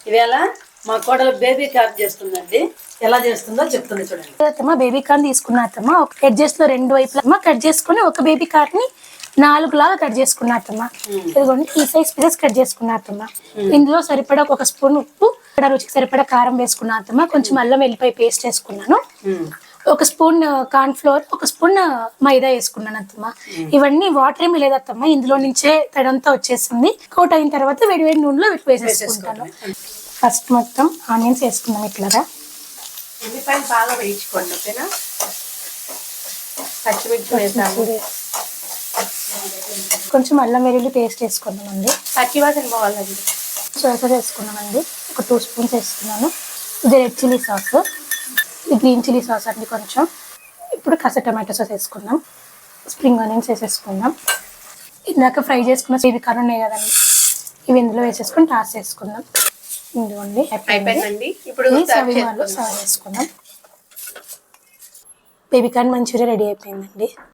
ఇవేళ మా కోడలు baby corn చేస్తుందండి. ఎలా చేస్తుందో చెప్తుంది చూడండి. అత్తమ్మ బేబీ కార్న్ తీసుకున్న అత్తమ్మ ఒక ఎడ్జెస్ లో 2 వైపులా కట్ చేసుకుని ఒక బేబీ కార్న్ ని 4 లాగా కట్ చేసుకున్న అత్తమ్మ. ఇదిగోండి ఈ సైజ్ పీసెస్ కట్ చేసుకున్న అత్తమ్మ. ఇందులో సరిపడా 1 స్పూన్ ఉప్పు, రుచికి సరిపడా కారం వేసుకున్న అత్తమ్మ. కొంచెం అల్లం వెల్లిపాయ పేస్ట్ వేసుకున్నాను. 1 స్పూన్ కార్న్ ఫ్లోర్, 1 స్పూన్ మైదా వేసుకున్నాను అత్తమ్మ. ఇవన్నీ వాటర్ ఏమి లేదత్తమ్మ, ఇందులో నుంచే తడంతా వచ్చేసింది. కోట్ అయిన తర్వాత వేడి నూనెలో వేసేసుకుంటాను. ఫస్ట్ మొత్తం ఆనియన్స్ వేసుకున్నాం ఇట్లాగా. ఉల్లిపాయలు బాగా వేయించుకోండి, ఓకేనా. పచ్చిమిర్చి వేసాము. కొంచెం అల్లం వెల్లుల్లి పేస్ట్ వేసుకున్నామండి. పచ్చివాసన పోవాలండి. సోయా సాస్ వేసుకున్నామండి. ఒక 2 స్పూన్స్ వేసుకున్నాను. ఇది రెడ్ చిల్లీ సాస్, ఇది గ్రీన్ చిల్లీ సాస్ అండి కొంచెం. ఇప్పుడు కాస్త టమాటో సాస్ వేసుకుందాం. స్ప్రింగ్ ఆనియన్స్ వేసేసుకుందాం. ఇందాక ఫ్రై చేసుకున్న బేబీ కార్న్ ఉన్నాయి కదండి, ఇవి ఇందులో వేసేసుకుని టాస్ చేసుకుందాం. ఇదిగోండి అయిపోయిందండి. ఇప్పుడు సర్వ్ చేసుకుందాం. బేబీ కార్న్ మంచూరియా రెడీ అయిపోయిందండి.